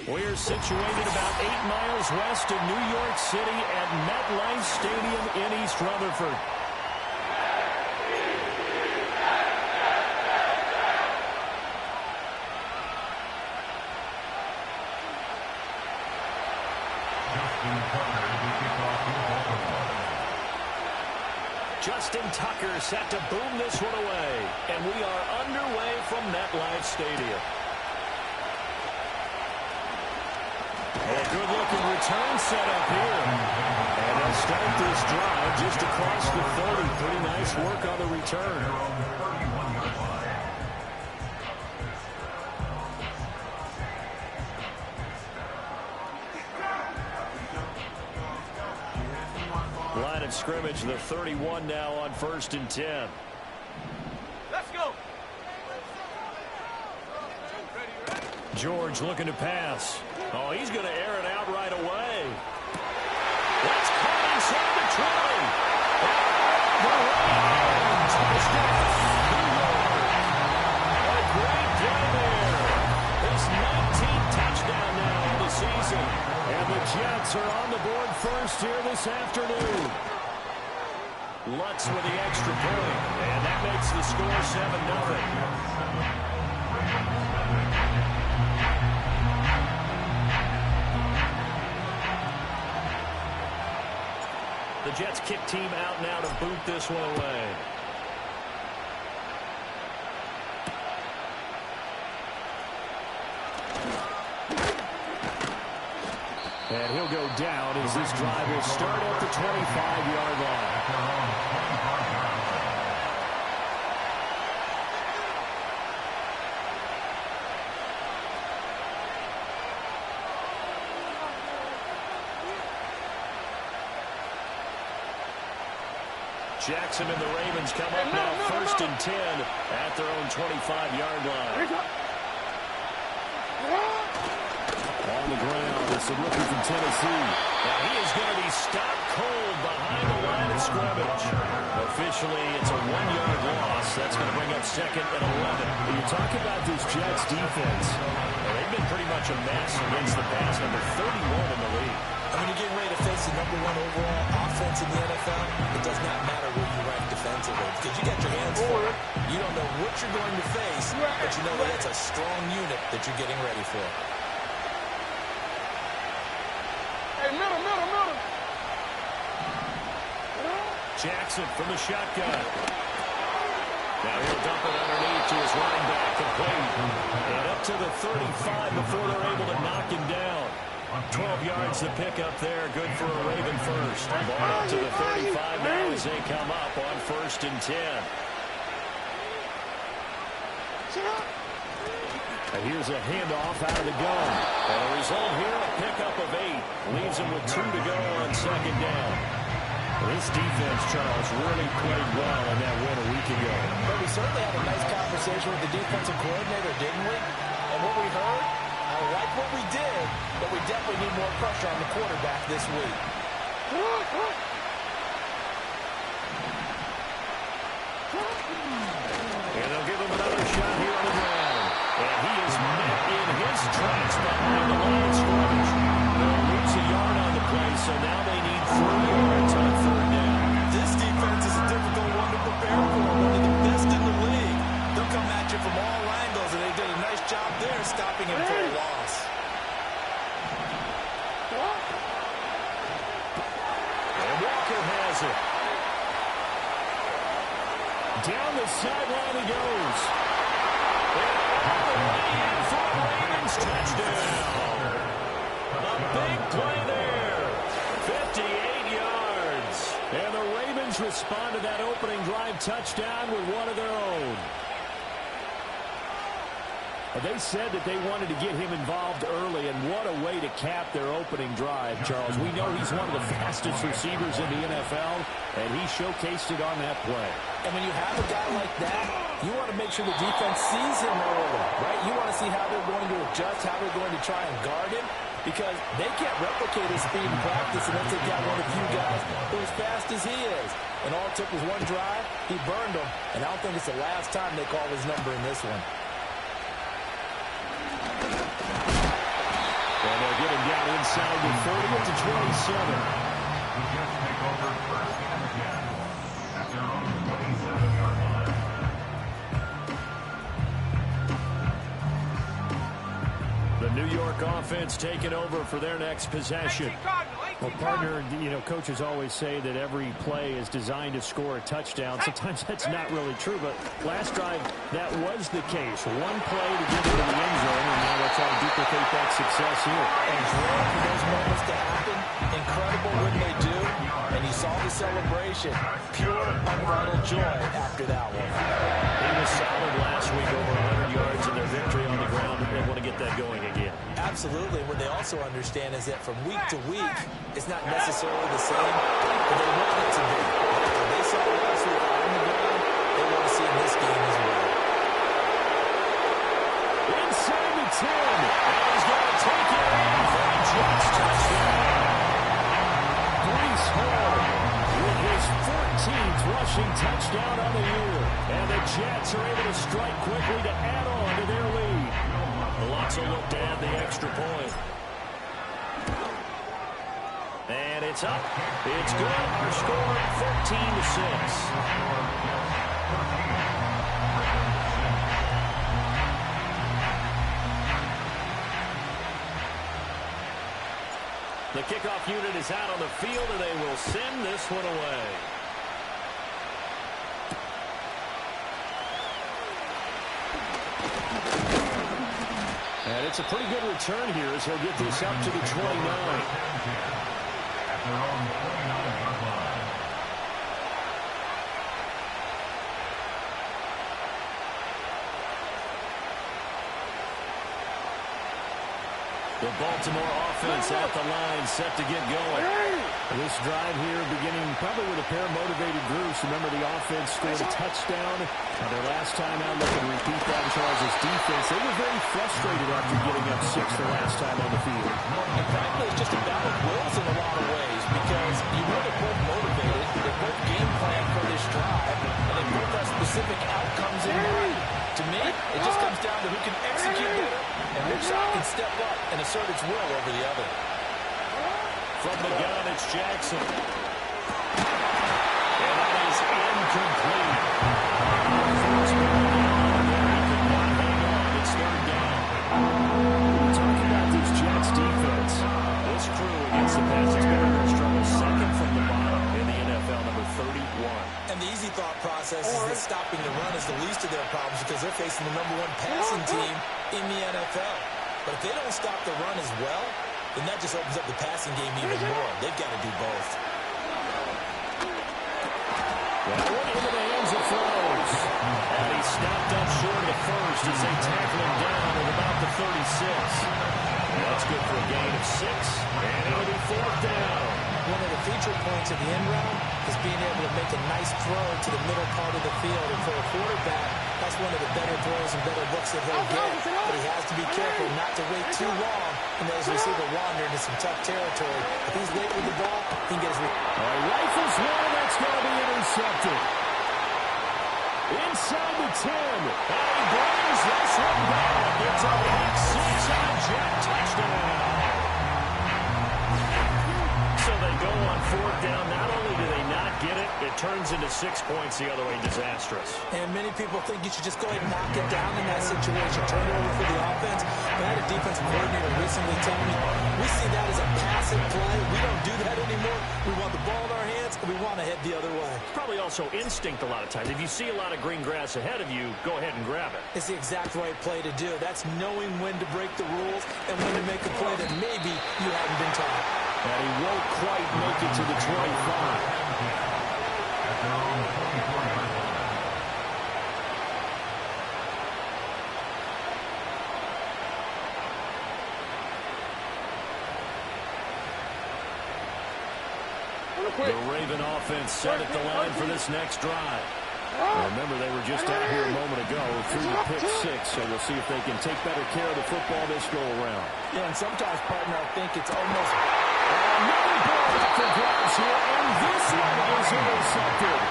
We're situated about 8 miles west of New York City at MetLife Stadium in East Rutherford. Justin Tucker set to boom this one away. And we are underway from MetLife Stadium. A good-looking return set up here. And they'll start this drive just across the 30. Pretty nice work on the return. Line of scrimmage, the 31 now on 1st and 10. Let's go. George looking to pass. Oh, he's going to air it out right away. That's caught inside the 20. A great play there. His 19th touchdown now of the season. And the Jets are on the board first here this afternoon. Lutz with the extra point. And that makes the score 7-0. The Jets kick team out now to boot this one away. And he'll go down as this drive will start at the 25-yard line. Jackson and the Ravens come up now 1st and 10 at their own 25-yard line. On the ground, it's a rookie from Tennessee. Now he is going to be stopped cold behind the line of scrimmage. Officially, it's a 1-yard loss. That's going to bring up 2nd and 11. When you talk about this Jets defense, they've been pretty much a mess against the pass, number 31 in the league. And when you're getting ready to face the #1 overall offense in the NFL, it does not matter where you rank defensively because you got your hands full. You don't know what you're going to face, but you know that it's a strong unit that you're getting ready for. Hey, middle. Jackson from the shotgun. Now he'll dump it underneath to his running back, complete. And up to the 35 before they're able to knock him down. 12 yards to pick up there. Good for a Raven first. Ball up to the 35 now as they come up on 1st and 10. And here's a handoff out of the gun. And a result here, a pickup of 8. Leaves him with 2 to go on 2nd down. This defense, Charles, really played well in that win a week ago. But we certainly had a nice conversation with the defensive coordinator, didn't we? And what we heard, I like what we did, but we definitely need more pressure on the quarterback this week. And they'll give him another shot here on the ground. And he is met in his tracks behind the line of scrimmage. They'll lose a yard on the play, so now they need 3 yards on 3rd down. This defense is a difficult one to prepare for, one of the best in the league. They'll come at you from all angles, and they did a nice job there stopping him for a loss. And Walker has it. Down the sideline he goes. And all the way in for a Ravens touchdown. A big play there. 58 yards. And the Ravens respond to that opening drive touchdown with one of their own. they said that they wanted to get him involved early, and what a way to cap their opening drive, Charles. We know he's one of the fastest receivers in the NFL, and he showcased it on that play. And when you have a guy like that, you want to make sure the defense sees him early, right? You want to see how they're going to adjust, how they're going to try and guard him, because they can't replicate his speed in practice unless they've got one of the few guys who as fast as he is. And all it took was one drive. He burned them, and I don't think it's the last time they call his number in this one. And they'll get him down inside the 40 to 27. The New York offense taking over for their next possession. Well, partner, you know, coaches always say that every play is designed to score a touchdown. Sometimes that's not really true, but last drive, that was the case. One play to get into the end zone, and now they'll try to duplicate that success here. And for those moments to happen, incredible when they do, and you saw the celebration. Pure, unbridled joy after that one. He was solid last week, over 100 yards in their victory on the ground, and they want to get that going again. Absolutely. What they also understand is that from week to week, it's not necessarily the same, but they want it to be. What they saw last week on the ground, they want to see in this game as well. Inside the 10, and he's going to take it in for a Jets touchdown. Breece Hall with his 14th rushing touchdown on the year, and the Jets are able to strike quickly to add on to their lead. Lots of look to add the extra point. And it's up. It's good. Our score, 14-6. The kickoff unit is out on the field, and they will send this one away. And it's a pretty good return here as he'll get this up to the 29. The Baltimore offense at the line, set to get going. This drive here beginning probably with a pair of motivated groups. Remember, the offense scored a touchdown. Their last time out, looking to repeat that in Charles' defense. They were very frustrated after getting up 6 the last time on the field. And frankly, it's just a battle of wills in a lot of ways because you know they're both motivated. They both game plan for this drive, and they both have specific outcomes in mind. To me, it just comes down to who can execute better and which side can step up and assert its will over the other. From the gun, it's Jackson. And that is incomplete. It's third down. We're talking about this Jets defense. This crew against the pass has been a struggle, second from the bottom in the NFL, number 31. And the easy thought process is that stopping the run is the least of their problems because they're facing the #1 passing team in the NFL. But if they don't stop the run as well, then that just opens up the passing game even more. They've got to do both. That one into the hands of Flowers. And he snapped up short of the first as they tackle him down at about the 36. That's good for a gain of 6. And it'll be fourth down. One of the feature points of the end round is being able to make a nice throw to the middle part of the field. And for a quarterback, that's one of the better throws and better looks that he'll get. But he has to be careful not to wait too long and let his receiver wander into some tough territory. If he's late with the ball, he can get his... Rifles one, that's going to be intercepted. Inside the 10. And he brings this one back. It's a pick 6 on a Jet touchdown. So they go on fourth down. Not only do they not get it, it turns into 6 points the other way. Disastrous. And many people think you should just go ahead and knock it down in that situation. Turn it over for the offense. I had a defensive coordinator recently tell me, we see that as a passive play. We don't do that anymore. We want the ball in our hands, and we want to head the other way. Probably also instinct a lot of times. If you see a lot of green grass ahead of you, go ahead and grab it. It's the exact right play to do. That's knowing when to break the rules and when to make a play that maybe you haven't been taught. And he won't quite make it to the 25. The Raven offense set at the line for this next drive. Remember, they were just out here a moment ago through the pick 6, so we'll see if they can take better care of the football this go-around. Yeah, and sometimes, partner, I think it's almost... Another ball up for grabs here, and this one is intercepted.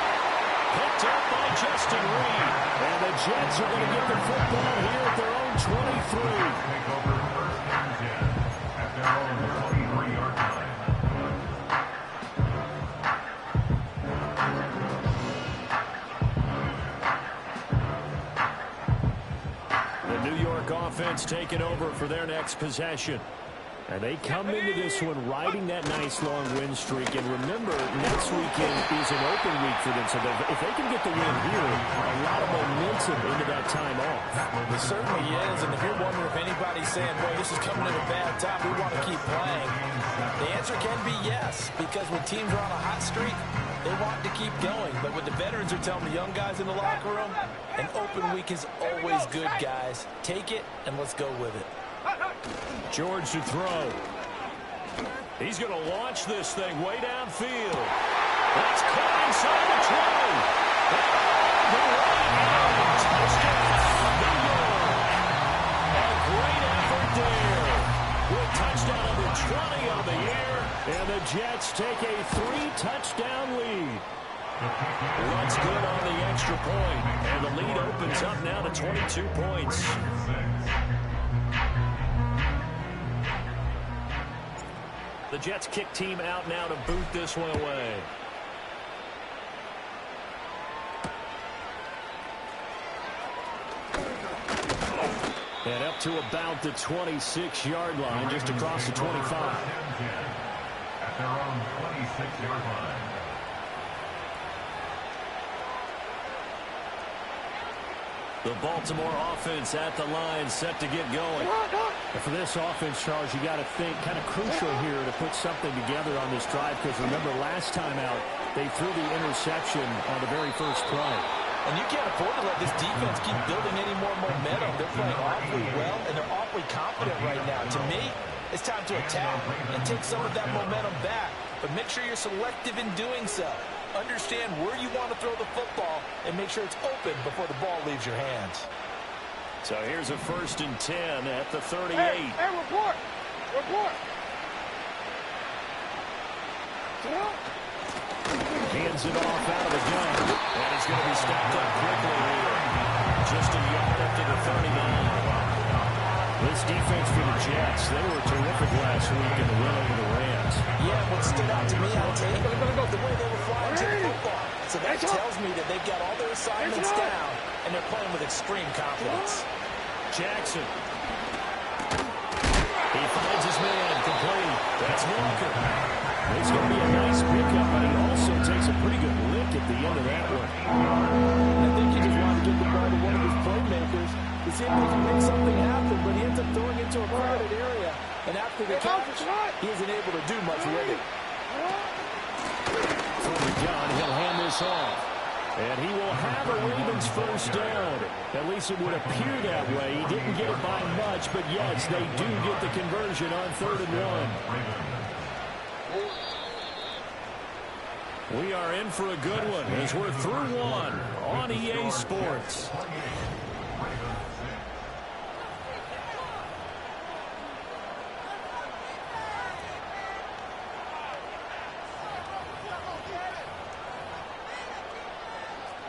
Picked up by Justin Reed. And the Jets are going to get the football here at their own 23. The New York offense taking over for their next possession. And they come into this one riding that nice long win streak. And remember, next weekend is an open week for them. So if they can get the win here, a lot of momentum into that time off. It certainly is. And if you're wondering if anybody's saying, boy, this is coming at a bad time, we want to keep playing, the answer can be yes. Because when teams are on a hot streak, they want to keep going. But what the veterans are telling the young guys in the locker room, an open week is always good, guys. Take it, and let's go with it. George to throw. He's going to launch this thing way downfield. That's caught inside the 20. A great effort there. With touchdown number 20 on the year. And the Jets take a 3-touchdown lead. Runs good on the extra point. And the lead opens up now to 22 points. The Jets kick team out now to boot this one away. And up to about the 26-yard line, just across the 25. At their own 26-yard line. The Baltimore offense at the line, set to get going. And for this offense, Charles, you got to think kind of crucial here to put something together on this drive, because remember last time out they threw the interception on the very first play. And you can't afford to let this defense keep building any more momentum. They're playing awfully well, and they're awfully confident right now. To me, it's time to attack and take some of that momentum back. But make sure you're selective in doing so. Understand where you want to throw the football and make sure it's open before the ball leaves your hands. So here's a 1st and 10 at the 38. Hey, report. Report. Hands it off out of the gun. And he's going to be stopped up quickly here. Just a yard up to the 39. This defense for the Jets, they were terrific last week in the win over the Rams. Yeah, what stood out to me, I'll tell you, the way they were flying to the football. So that tells me that they've got all their assignments down, and they're playing with extreme confidence. Jackson. He finds his man, complete. That's Walker. It's going to be a nice pickup, but he also takes a pretty good lick at the end of that one. I think he just wanted to get the ball to one of his playmakers to see if they can make something happen, but he ends up throwing into a crowded area. And after the catch, he isn't able to do much with it. From the gun, he'll hand this off. And he will have a Ravens first down. At least it would appear that way. He didn't get it by much, but yes, they do get the conversion on 3rd and 1. We are in for a good one as we're through one on EA Sports.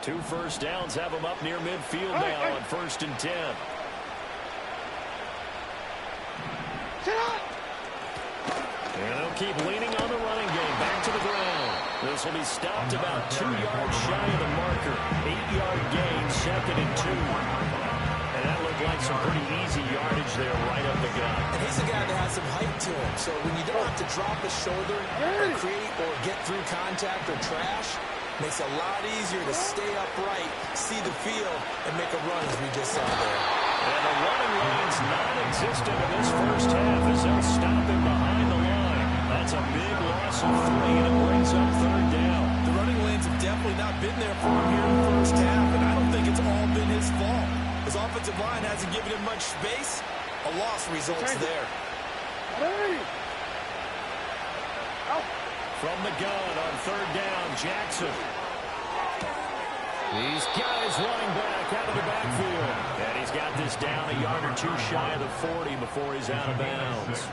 Two first downs have them up near midfield now on 1st and 10. And they'll keep leaning on the running game. Back to the ground. This will be stopped about 2 yards shy of the marker. 8-yard gain, 2nd and 2. And that looked like some pretty easy yardage there right up the gut. And he's a guy that has some height to him. So when you don't have to drop a shoulder or create or get through contact or trash, makes it a lot easier to stay upright, see the field, and make a run as we just saw there. And the running lane's non-existent in this first half as they'll stop him behind the line. That's a big loss of 3, and it brings up 3rd down. The running lanes have definitely not been there for him here in the first half, and I don't think it's all been his fault. His offensive line hasn't given him much space. A loss results there. From the gun on 3rd down, Jackson. He's got his running back out of the backfield. And he's got this down a yard or 2 shy of the 40 before he's out of bounds.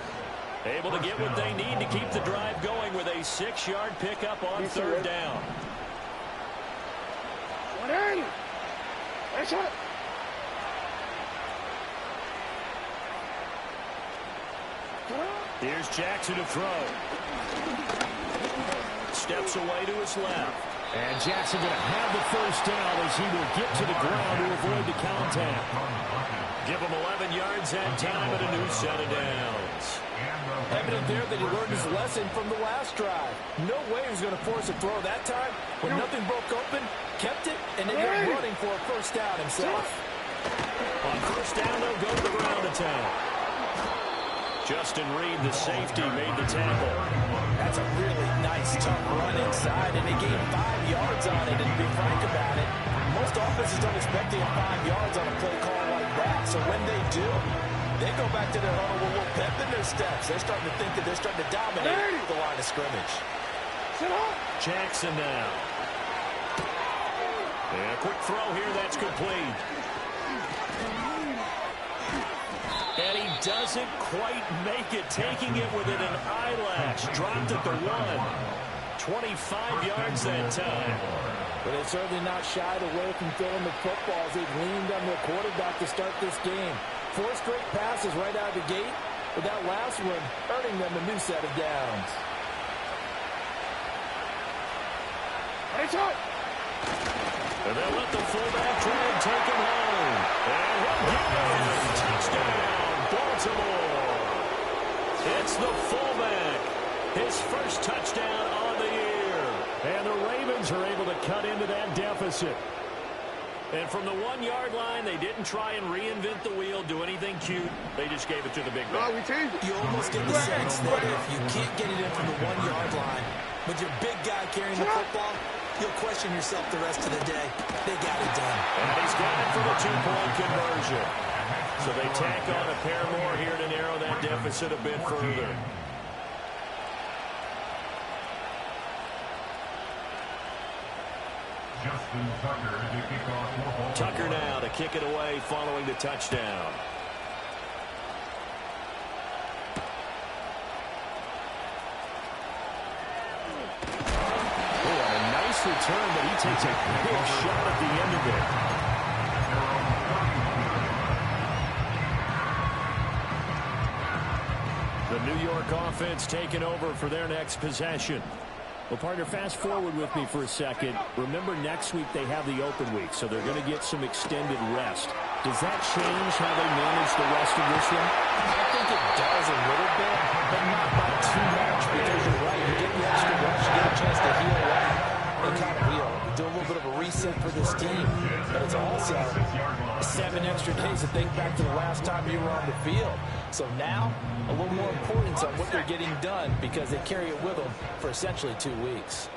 Able to get what they need to keep the drive going with a 6-yard pickup on 3rd down. Here's Jackson to throw. Steps away to his left. And Jackson going to have the first down as he will get to the ground to avoid the contact. Give him 11 yards that time and a new set of downs. Evident there that he learned his lesson from the last drive. No way he was going to force a throw that time. When nothing broke open, kept it, and then got running for a first down himself. On first down, they'll go to the ground attack. Justin Reed, the safety, made the tackle. That's a really nice, tough run inside, and they gained 5 yards on it. And to be frank about it, most offenses don't expect to get 5 yards on a play call like that. So when they do, they go back to their huddle with a little pep in their steps. They're starting to think that they're starting to dominate the line of scrimmage. Jackson now. And a quick throw here, that's complete. And he doesn't quite make it, taking it within an eyelash. Dropped at the 1. 25 yards that time. But they're certainly not shied away from throwing the football as they've leaned on their quarterback to start this game. 4 straight passes right out of the gate, with that last one earning them a new set of downs. And they'll let the fullback try and take him home. And he'll get it. Touchdown, Baltimore. It's the fullback. His first touchdown on the year. And the Ravens are able to cut into that deficit. And from the 1-yard line, they didn't try and reinvent the wheel, do anything cute. They just gave it to the big back. You almost get the sense that if you can't get it in from the 1-yard line, with your big guy carrying the football, you'll question yourself the rest of the day. They got it done. And he's got it for the 2-point conversion. So they tack on a pair more here to narrow that deficit a bit further. Tucker now to kick it away following the touchdown. Return, but he takes a big shot at the end of it. The New York offense taking over for their next possession. Well, partner, fast forward with me for a second. Remember, next week they have the open week, so they're going to get some extended rest. Does that change how they manage the rest of this one? I think it does a little bit, but not by too much, because you're right. You get the extra rest, you get a chance to heal up. And kind of do a little bit of a reset for this team. But it's also 7 extra days to think back to the last time you were on the field. So now, a little more importance on what they're getting done because they carry it with them for essentially 2 weeks.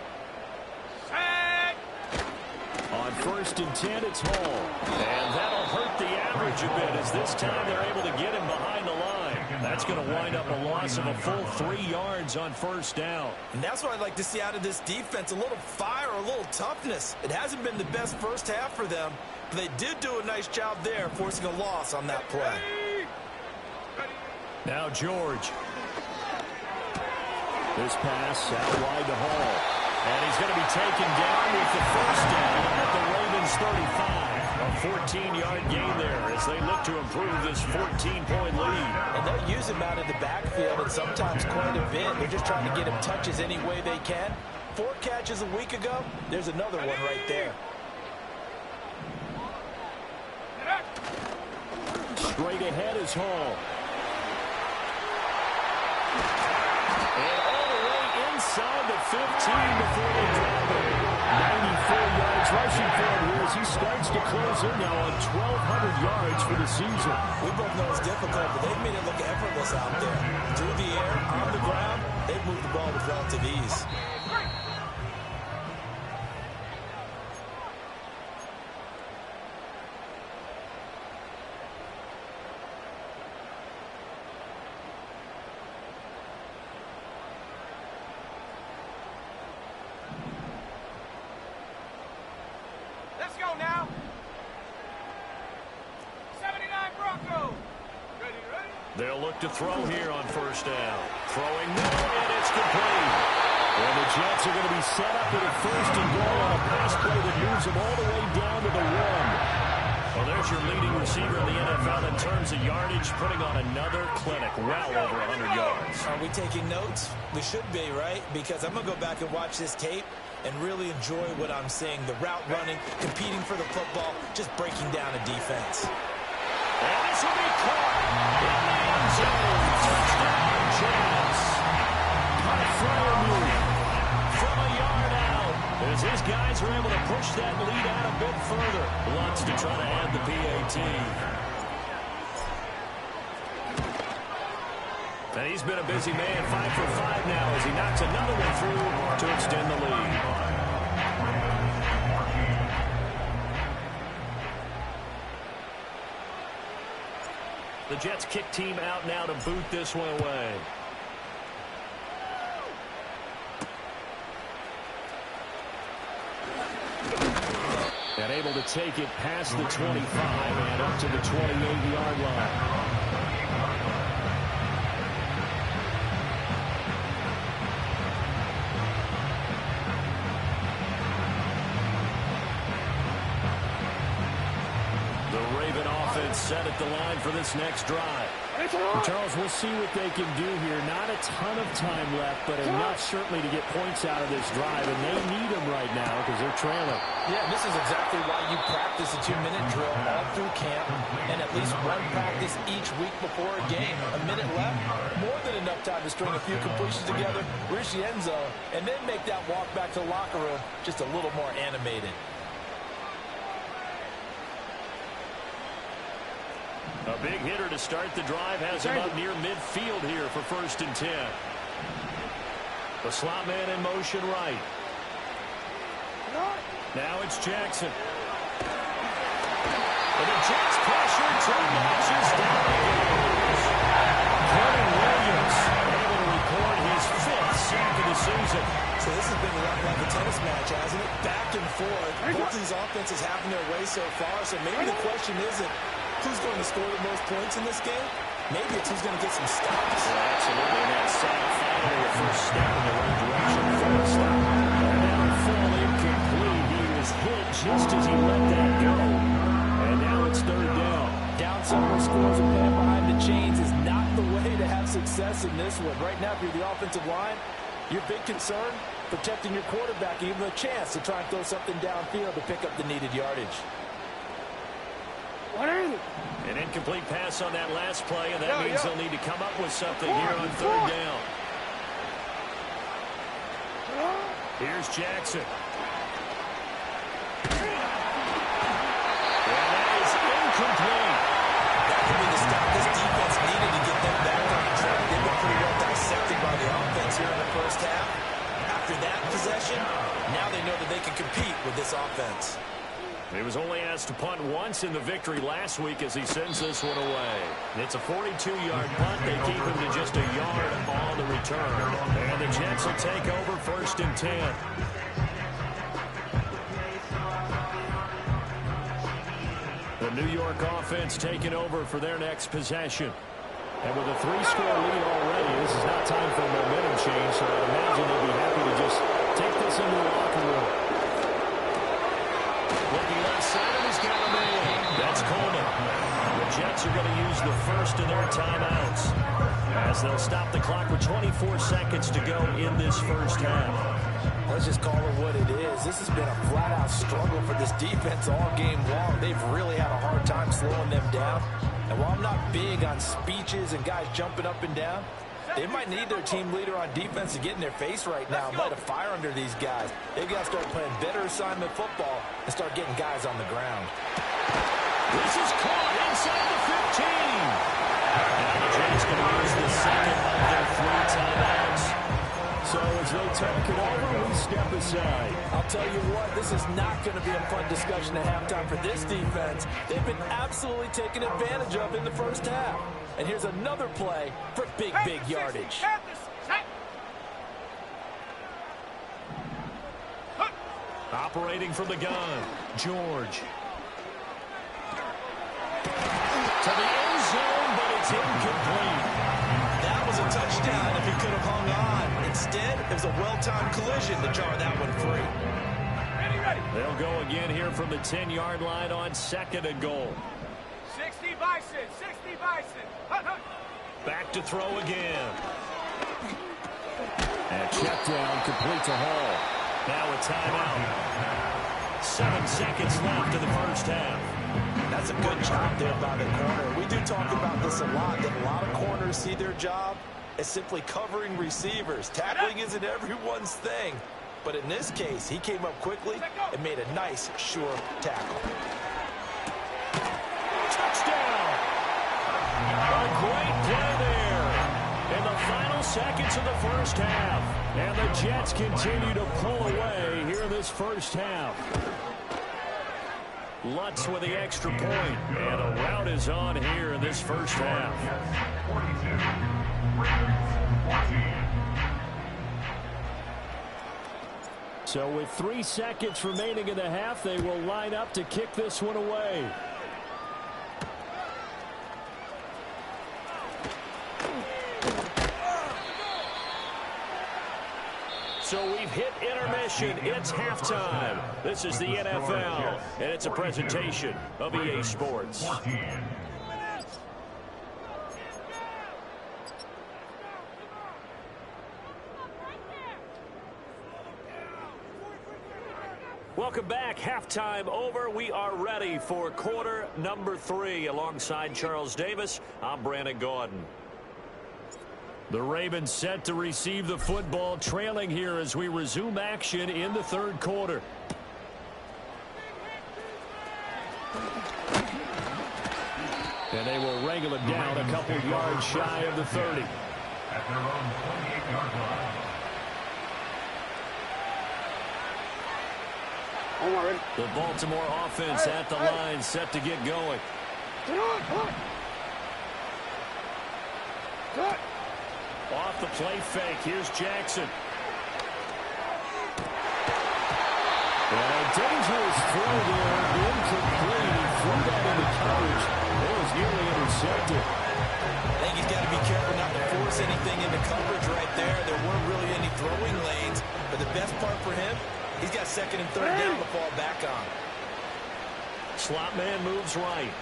On 1st and 10, it's Hall. And that'll hurt the average a bit as this time they're able to get him behind the line. That's going to wind up a loss of a full 3 yards on first down. And that's what I'd like to see out of this defense, a little fire, a little toughness. It hasn't been the best first half for them, but they did do a nice job there forcing a loss on that play. Now George. This pass out wide to Hall. And he's going to be taken down with the first down at the Ravens 35. A 14-yard gain there as they look to improve this 14-point lead. And they'll use him out of the backfield and sometimes quite a bit. They're just trying to get him touches any way they can. 4 catches a week ago. There's another one right there. Straight ahead is Hall. And all the way inside the 15 before they drop it. 94 yards rushing for him here as he starts to close in now on 1,200 yards for the season. We both know it's difficult, but they've made it look effortless out there. Through the air, on the ground, they've moved the ball with relative ease. They'll look to throw here on first down. Throwing now, and it's complete. And the Jets are going to be set up with a 1st and goal on a pass play that moves them all the way down to the 1. Well, there's your leading receiver in the NFL in terms of yardage, putting on another clinic, well over 100 yards. Are we taking notes? We should be, right? Because I'm going to go back and watch this tape and really enjoy what I'm seeing. The route running, competing for the football, just breaking down a defense. And this will be caught in the end zone. Touchdown, Jets. From a yard out, as his guys are able to push that lead out a bit further. Wants to try to add the PAT. And he's been a busy man, 5 for 5 now as he knocks another one through to extend the lead. The Jets kick team out now to boot this one away. And able to take it past the 25 and up to the 28-yard line. Set at the line for this next drive. Charles, we'll see what they can do here. Not a ton of time left, but enough certainly to get points out of this drive, and they need them right now because they're trailing. Yeah, this is exactly why you practice a 2-minute drill all through camp and at least one practice each week before a game. A minute left, more than enough time to string a few completions together, reach the end zone, and then make that walk back to the locker room just a little more animated. A big hitter to start the drive has him up near midfield here for 1st and 10. The slot man in motion right. Now it's Jackson. And the Jets pressure 2 notches down. Kevin Williams able to record his 5th sack of the season. So this has been a lot like a tennis match, hasn't it? Back and forth. Both these offenses having their way so far, so maybe the question isn't who's going to score the most points in this game? Maybe it's who's going to get some stops. Yeah, absolutely. And that sack finally a first step in the right direction for a stop. And now full incomplete. He was hit just as he let that go. And now it's 3rd down. Down several scores and playing behind the chains is not the way to have success in this one. Right now, if you're the offensive line, your big concern, protecting your quarterback, even a chance to try and throw something downfield to pick up the needed yardage. An incomplete pass on that last play, and that means they'll need to come up with something here on 3rd down. Here's Jackson. And that is incomplete. That could be the stop this defense needed to get them back on track. They've been pretty well dissected by the offense here in the first half. After that possession, now they know that they can compete with this offense. He was only asked to punt once in the victory last week as he sends this one away. It's a 42-yard punt. They keep him to just a yard on the return. And the Jets will take over 1st and 10. The New York offense taking over for their next possession. And with a 3-score lead already, this is not time for a momentum change, so I imagine they'll be happy to just take this into the locker room. Looking left side, and he's got a man. That's Coleman. The Jets are going to use the first of their timeouts as they'll stop the clock with 24 seconds to go in this first half. Let's just call it what it is. This has been a flat-out struggle for this defense all game long. They've really had a hard time slowing them down. And while I'm not big on speeches and guys jumping up and down, they might need their team leader on defense to get in their face right now and light a fire under these guys. They've got to start playing better assignment football and start getting guys on the ground. This is caught inside the 15. And the Jets going to use the second of their 3 timeouts. So as they talk it over, we step aside. I'll tell you what, this is not going to be a fun discussion at halftime for this defense. They've been absolutely taken advantage of in the first half. And here's another play for big yardage. Operating from the gun, George. To the end zone, but it's incomplete. That was a touchdown if he could have hung on. Instead, it was a well-timed collision to jar that one free. They'll go again here from the 10-yard line on 2nd and goal. 60 Bison, 60 Bison. Back to throw again. And check down complete to Hall. Now a timeout. 7 seconds left in the first half. That's a good job there by the corner. We do talk about this a lot, that a lot of corners see their job as simply covering receivers. Tackling isn't everyone's thing. But in this case, he came up quickly and made a nice, sure tackle. Touchdown! A great play there in the final seconds of the first half. And the Jets continue to pull away here in this first half. Lutz with the extra point, and a rout is on here in this first half. 42. So with 3 seconds remaining in the half, they will line up to kick this one away. So we've hit intermission. It's halftime. This is the NFL, and it's a presentation of EA Sports. 14. Welcome back. Halftime over. We are ready for quarter number 3. Alongside Charles Davis, I'm Brandon Gaudin. The Ravens set to receive the football, trailing here as we resume action in the third quarter. And they will wrangle it down a couple yards shy of the 30. At their own 28-yard line. The Baltimore offense at the line, set to get going. Off the play fake. Here's Jackson. And a dangerous throw there, incomplete. He threw that into coverage. It was nearly intercepted. I think he's got to be careful not to force anything into coverage right there. There weren't really any throwing lanes, but the best part for him, he's got 2nd and 3rd down to fall back on. Slot man moves right.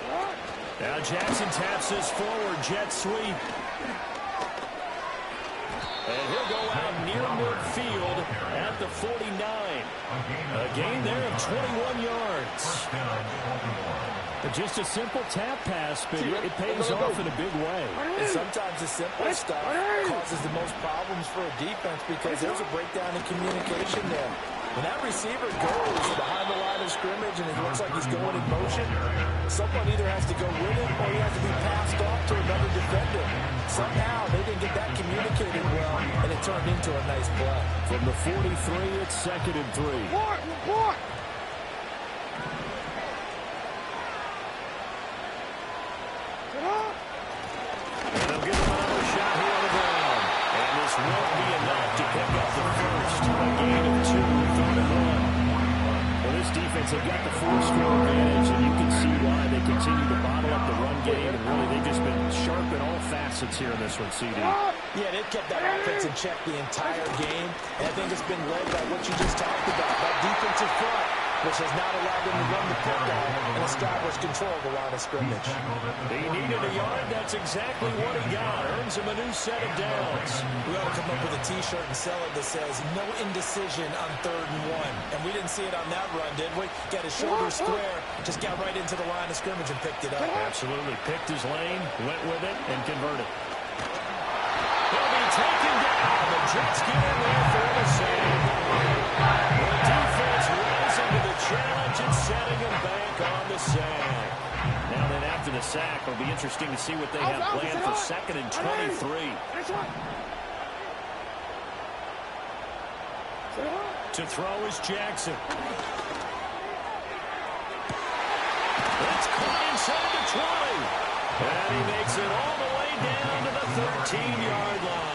Now Jackson taps this forward. Jet sweep. And he'll go out near midfield at the 49. A gain there of 21 yards. Just a simple tap pass, but it pays off in a big way. And sometimes the simple stuff causes the most problems for a defense because there's a breakdown in communication there. When that receiver goes behind the line of scrimmage and it looks like he's going in motion, someone either has to go with him or he has to be passed off to another defender. Somehow they didn't get that communicated well, and it turned into a nice play. From the 43, it's 2nd and 3. Report. And they'll give him another shot here on the ground. And this won't be enough to pick up the first. A gain of 2, 3rd and 1. Well, this defense, they've got the 4-score advantage, and you can see why they continue to bottle up the run game, and really they've just been sharp in all facets here in this one, CD. Yeah, they've kept that offense in check the entire game, and I think it's been led by what you just talked about, that defensive front, which has not allowed them to run the football and establish control of the line of scrimmage. He needed a yard. That's exactly what he got. Earns him a new set of downs. We ought to come up with a T-shirt and sell it that says, no indecision on 3rd and 1. And we didn't see it on that run, did we? Got his shoulder square, just got right into the line of scrimmage and picked it up. Absolutely. Picked his lane, went with it, and converted. He'll be taken down. The Jets get in there for the save. The defense rising to the challenge and setting him back on the sack. Now then, after the sack, it'll be interesting to see what they have planned for 2nd and 23. To throw is Jackson. It's caught inside the 20. And he makes it all the way down to the 13-yard line.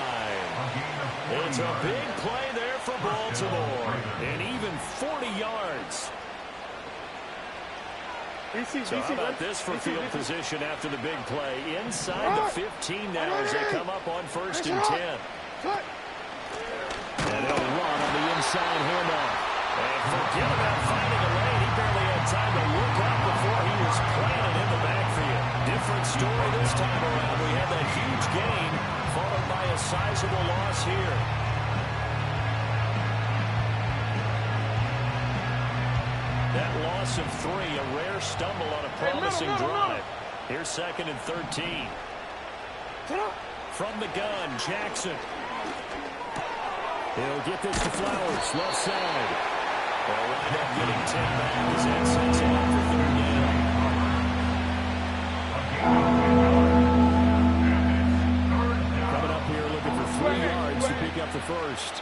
It's a big play there for Baltimore. And even 40 yards. So how about this for field position after the big play? Inside the 15 now as they come up on 1st and 10. And they'll run on the inside handoff. And forget about finding this time around. We had that huge gain followed by a sizable loss here. That loss of 3, a rare stumble on a promising drive. Here's 2nd and 13. From the gun, Jackson. He'll get this to Flowers, left side. They'll wind up getting 10 back as that sets him up for 3rd down. Coming up here looking for 3 yards to pick up the first.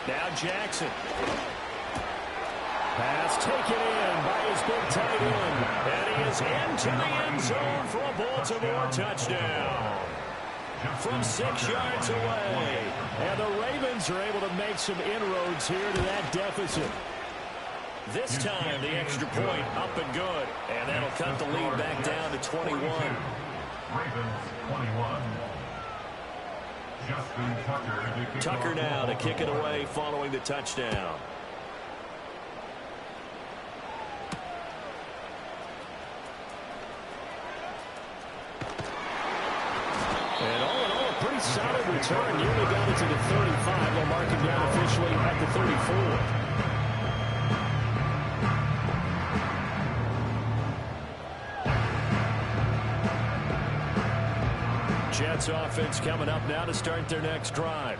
Now Jackson. Pass taken in by his big tight end. And he is into the end zone for a Baltimore touchdown. From 6 yards away. And the Ravens are able to make some inroads here to that deficit. This time the extra point up and good. And that'll cut the lead back down to 21. Ravens 21. Justin Tucker. Tucker now to kick it away following the touchdown. And all in all, a pretty solid return. Nearly got it to the 35. They'll mark him down officially at the 34. Jets offense coming up now to start their next drive.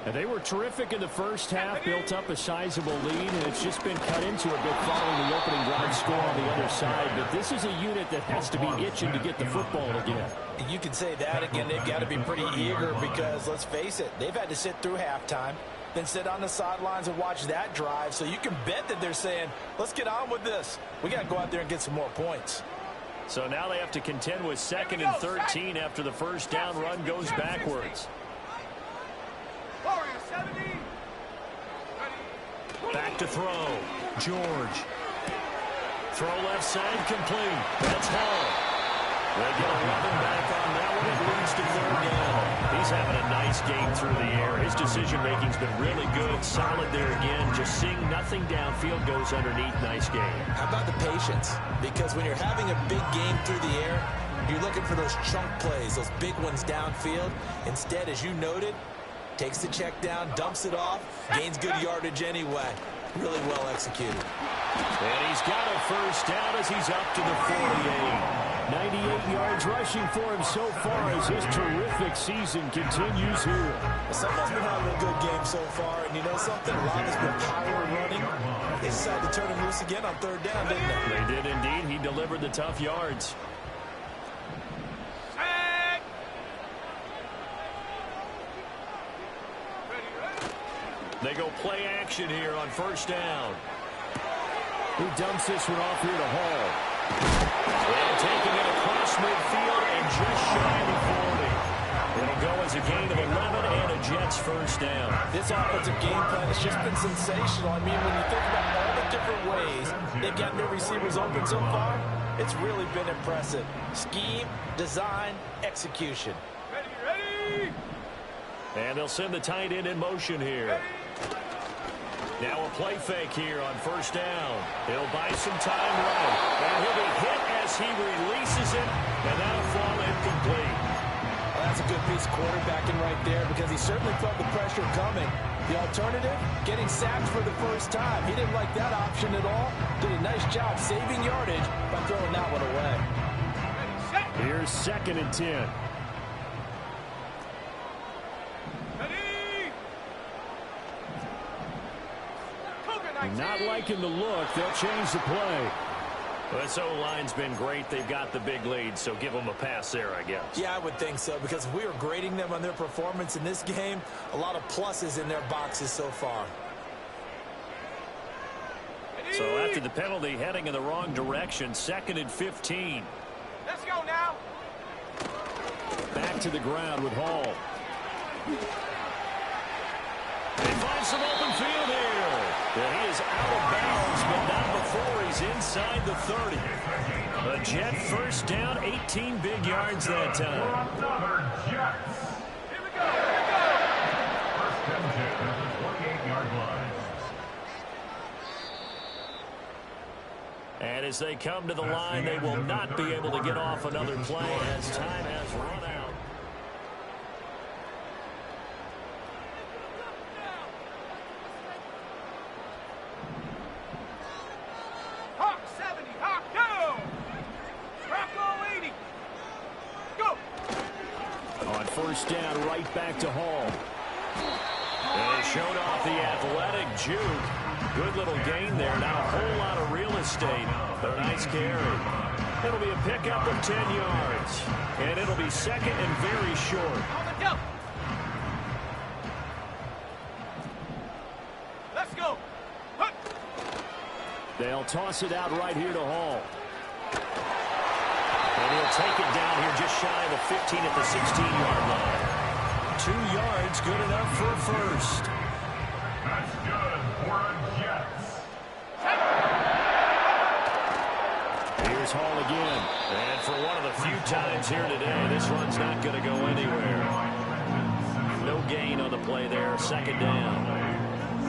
And they were terrific in the first half, built up a sizable lead, and it's just been cut into a bit following the opening drive score on the other side. But this is a unit that has to be itching to get the football again. You can say that again. They've got to be pretty eager because, let's face it, they've had to sit through halftime, then sit on the sidelines and watch that drive. So you can bet that they're saying, let's get on with this. We got to go out there and get some more points. So now they have to contend with 2nd and 13 after the first down run goes backwards. Back to throw. George. Throw left side complete. That's Hall. They get a running back on that one. It leads to 3rd down. He's having a nice game through the air. His decision-making's been really good. Solid there again. Just seeing nothing downfield goes underneath. Nice game. How about the patience? Because when you're having a big game through the air, you're looking for those chunk plays, those big ones downfield. Instead, as you noted, takes the check down, dumps it off, gains good yardage anyway. Really well executed. And he's got a first down as he's up to the 48. 98 yards rushing for him so far as his terrific season continues here. Someone's been having a good game so far, and you know something? A lot has been power running. They decided to turn him loose again on 3rd down, didn't they? They did indeed. He delivered the tough yards. They go play action here on 1st down. He dumps this one off here to Hall. And taking it across midfield and just shy of the 40. It'll go as a gain of 11 and a Jets first down. This offensive game plan has just been sensational. I mean, when you think about all the different ways they've gotten their receivers open so far, it's really been impressive. Scheme, design, execution. Ready! And they'll send the tight end in motion here. Now a play fake here on 1st down. He'll buy some time right. And he'll be hit as he releases it. And that'll fall incomplete. Well, that's a good piece of quarterbacking right there because he certainly felt the pressure coming. The alternative, getting sacked for the first time. He didn't like that option at all. Did a nice job saving yardage by throwing that one away. Here's 2nd and 10. Not liking the look. They'll change the play. Well, this O-line's been great. They've got the big lead, so give them a pass there, I guess. Yeah, I would think so, because if we were grading them on their performance in this game, a lot of pluses in their boxes so far. So after the penalty, heading in the wrong direction, 2nd and 15. Let's go now. Back to the ground with Hall. They find some open field here. Yeah, he is out of bounds, but not before he's inside the 30. A Jet first down, 18 big yards that time. Here we go. First and 10 at the 28-yard line. And as they come to the line, they will not be able to get off another play as time has run out. Hawk 70, Hawk, go! Rocco 80. Go! On first down, right back to Hall. They showed off the athletic juke. Good little gain there. Not a whole lot of real estate, but a nice carry. It'll be a pickup of 10 yards. And it'll be second and very short. On the jump. Let's go. Hup. They'll toss it out right here to Hall. And he'll take it down here just shy of the 15 at the 16-yard line. 2 yards, good enough for a first. That's good for a Jets. Here's Hall again. And for one of the few times here today, this run's not going to go anywhere. No gain on the play there, second down.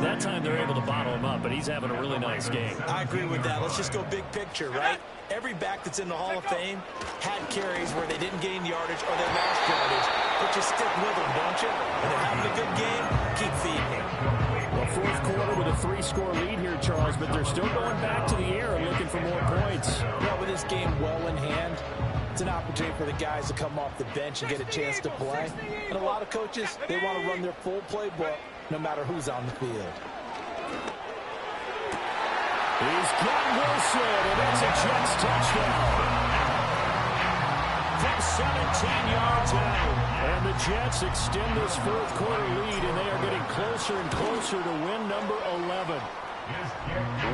That time they're able to bottle him up, but he's having a really nice game. I agree with that. Let's just go big picture, right? Every back that's in the Hall of Fame had carries where they didn't gain yardage or they lost yardage. But you stick with them, don't you? When they're having a good game, keep feeding them. Well, fourth quarter with a 3-score lead here, Charles, but they're still going back to the air and looking for more points. Well, with this game well in hand, it's an opportunity for the guys to come off the bench and get a chance to play. And a lot of coaches, they want to run their full playbook no matter who's on the field. He's got Wilson, and it's a Jets touchdown. From 17 yards out. And the Jets extend this fourth quarter lead, and they are getting closer and closer to win number 11.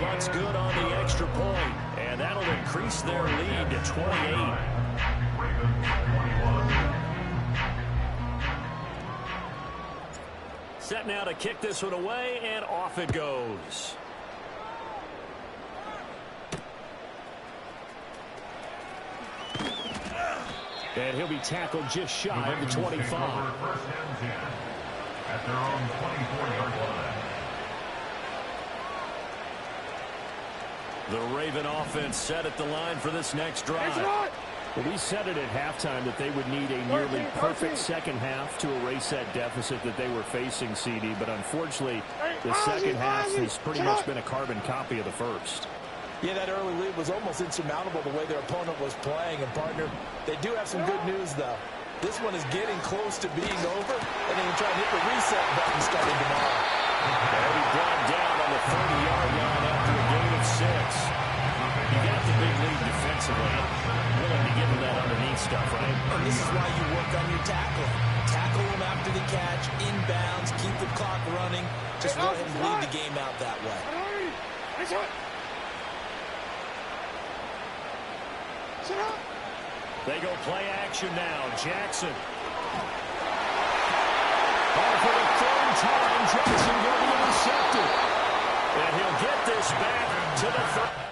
What's good on the extra point, and that'll increase their lead to 28. Set now to kick this one away, and off it goes. And he'll be tackled just shy of the 25. First and 10 at their own 24-yard line. The Raven offense set at the line for this next drive. Well, we said it at halftime that they would need a nearly perfect second half to erase that deficit that they were facing, CD. But unfortunately, the second half has pretty much been a carbon copy of the first. Yeah, that early lead was almost insurmountable the way their opponent was playing. And, partner, they do have some good news, though. This one is getting close to being over, and they can try to hit the reset button starting tomorrow. They'll be brought down on the 30-yard line after a gain of 6. You got the big lead defensively. Willing to give them that underneath stuff, right? And this is why you work on your tackling. Tackle them after the catch, inbounds, keep the clock running. Just let him bleed the game out that way. They go play action now. Jackson. Oh, for the third time, Jackson will be intercepted. And he'll get this back to the 30.